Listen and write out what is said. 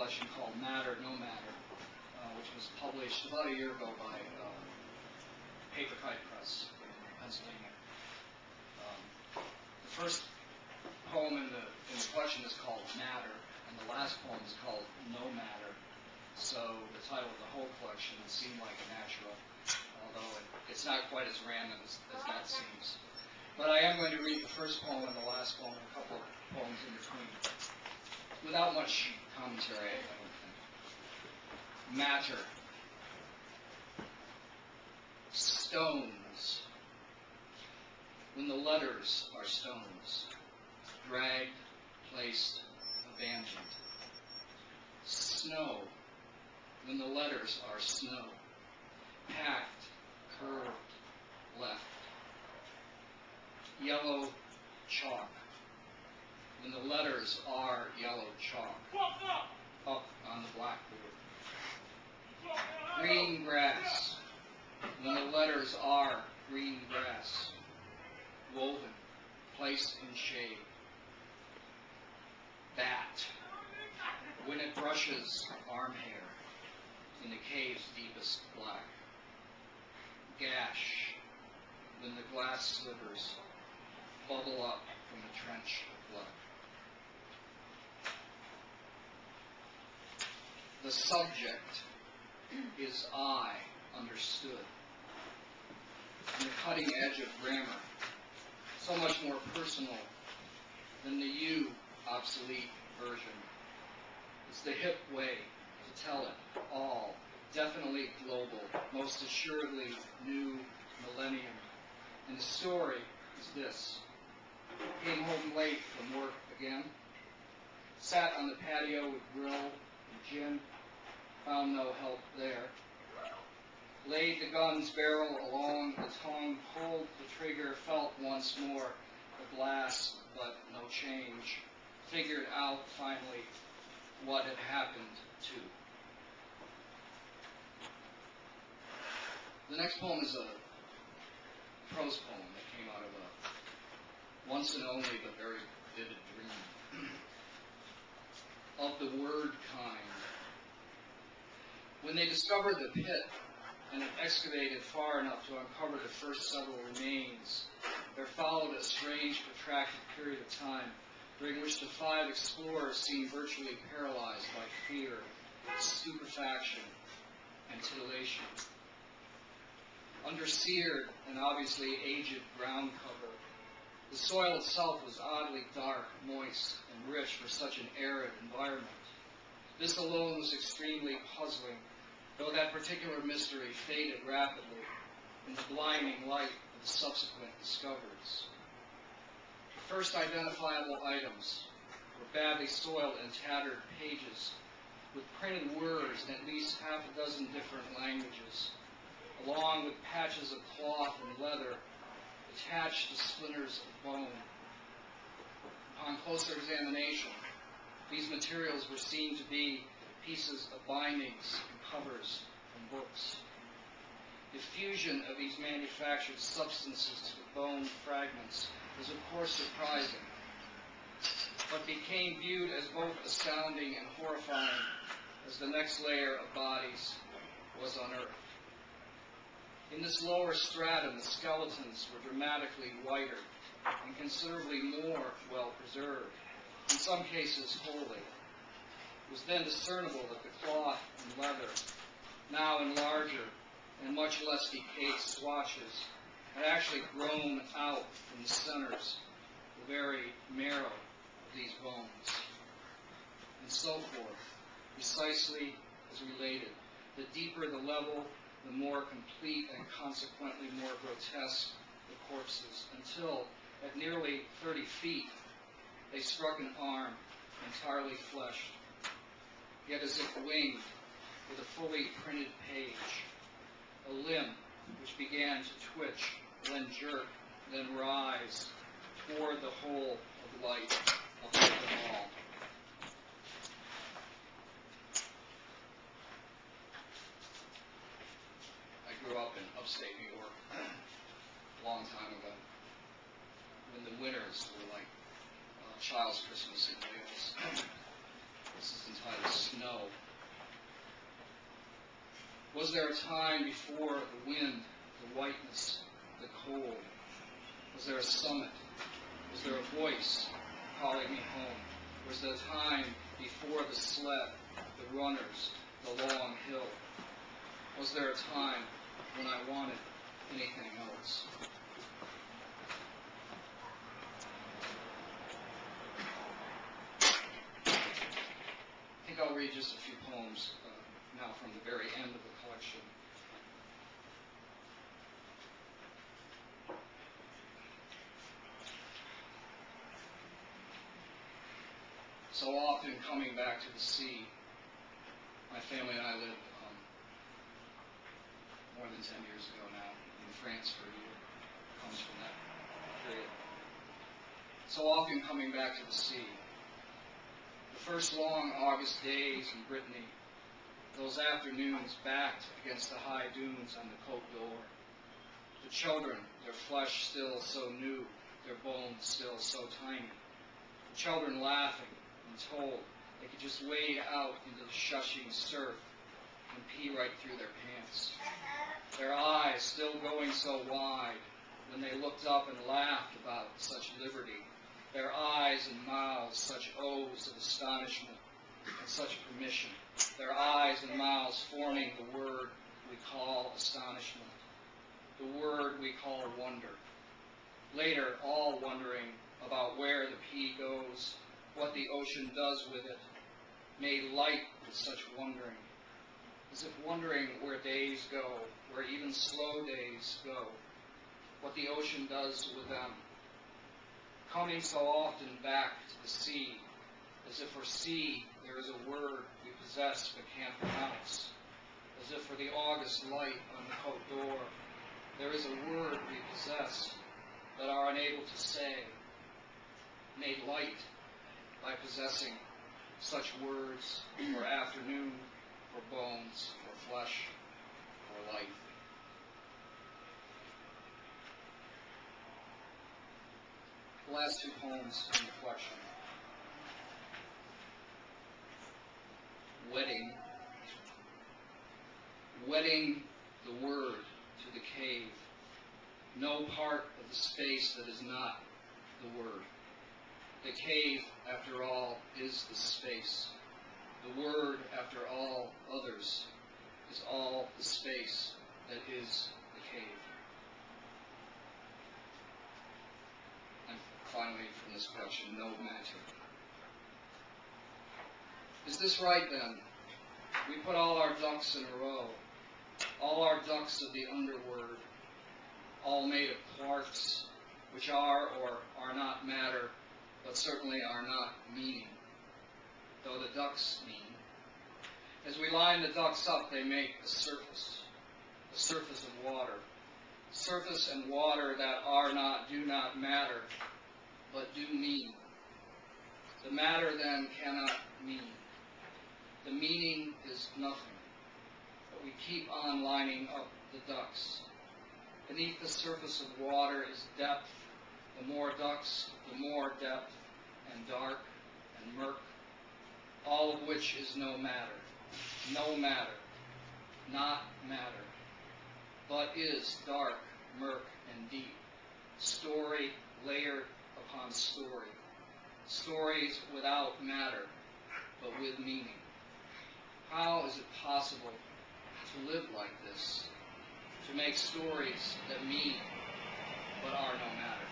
collection called Matter, No Matter, which was published about a year ago by Paper Kite Press in Pennsylvania. The first poem in the collection is called Matter, and the last poem is called No Matter. So the title of the whole collection seemed like a natural, although it's not quite as random as that seems. But I am going to read the first poem and the last poem, and a couple of poems in between, without much commentary, I don't think. Matter. Stones. When the letters are stones, dragged, placed, abandoned. Snow. When the letters are snow, packed, curved, left. Yellow chalk. When the letters are yellow chalk, up on the blackboard. Green grass. When the letters are green grass, woven, placed in shade. Bat. When it brushes arm hair in the cave's deepest black. Gash. When the glass slivers bubble up from a trench of blood. The subject is I understood. On the cutting edge of grammar, so much more personal than the you obsolete version. It's the hip way to tell it all, definitely global, most assuredly new millennium. And the story is this. Came home late from work again, sat on the patio with grill and gin, found no help there. Laid the gun's barrel along the tongue, pulled the trigger, felt once more the blast, but no change. Figured out finally what had happened to. The next poem is a prose poem that came out of a once and only but very vivid dream. Of the word kind. When they discovered the pit and had excavated far enough to uncover the first several remains, there followed a strange, protracted period of time during which the 5 explorers seemed virtually paralyzed by fear, stupefaction, and titillation. Under seared and obviously aged ground cover, the soil itself was oddly dark, moist, and rich for such an arid environment. This alone was extremely puzzling, though that particular mystery faded rapidly in the blinding light of the subsequent discoveries. The first identifiable items were badly soiled and tattered pages with printed words in at least half a dozen different languages, along with patches of cloth and leather attached to splinters of bone. Upon closer examination, these materials were seen to be pieces of bindings and covers from books. The fusion of these manufactured substances with bone fragments was of course surprising, but became viewed as both astounding and horrifying as the next layer of bodies was unearthed. In this lower stratum, the skeletons were dramatically whiter and considerably more well preserved, in some cases wholly. It was then discernible that the cloth and leather, now in larger and much less decayed swatches, had actually grown out from the centers, the very marrow of these bones. And so forth, precisely as related. The deeper the level, the more complete and consequently more grotesque the corpses, until at nearly 30 feet, they struck an arm entirely fleshed, yet as if winged with a fully printed page, a limb which began to twitch, then jerk, then rise toward the whole of light above them all. I grew up in upstate New York a long time ago, when the winters were like Child's Christmas in Wales. This is entitled Snow. Was there a time before the wind, the whiteness, the cold? Was there a summit? Was there a voice calling me home? Was there a time before the sled, the runners, the long hill? Was there a time when I wanted anything else? I think I'll read just a few poems now from the very end of the collection. So often coming back to the sea, my family and I lived more than 10 years ago now in France for a year. It comes from that period. So often coming back to the sea. The first long August days in Brittany, those afternoons backed against the high dunes on the Côte d'Or. The children, their flesh still so new, their bones still so tiny. The children laughing and told they could just wade out into the shushing surf and pee right through their pants. Their eyes still going so wide when they looked up and laughed about such liberty. Their eyes and mouths such oaths of astonishment and such permission. Their eyes and mouths forming the word we call astonishment, the word we call wonder. Later, all wondering about where the pea goes, what the ocean does with it, made light with such wondering, as if wondering where days go, where even slow days go, what the ocean does with them. Coming so often back to the sea, as if for sea there is a word we possess but can't pronounce, as if for the August light on the Côte d'Or there is a word we possess but are unable to say, made light by possessing such words for afternoon, for bones, for flesh, for life. The last two poems in the collection. Wedding. Wedding the word to the cave. No part of the space that is not the word. The cave, after all, is the space. The word, after all others, is all the space that is the cave. And finally, from this collection, no matter. Is this right, then? We put all our ducks in a row, all our ducks of the underword, all made of quarks, which are or are not matter, but certainly are not meaning, though the ducks mean. As we line the ducks up, they make a surface of water. Surface and water that are not, do not matter, but do mean. The matter then cannot mean. The meaning is nothing, but we keep on lining up the ducks. Beneath the surface of water is depth. The more ducks, the more depth, and dark, and murk, all of which is no matter, not matter, but is dark, murk, and deep, story layered upon story, stories without matter, but with meaning. How is it possible to live like this, to make stories that mean but are no matter?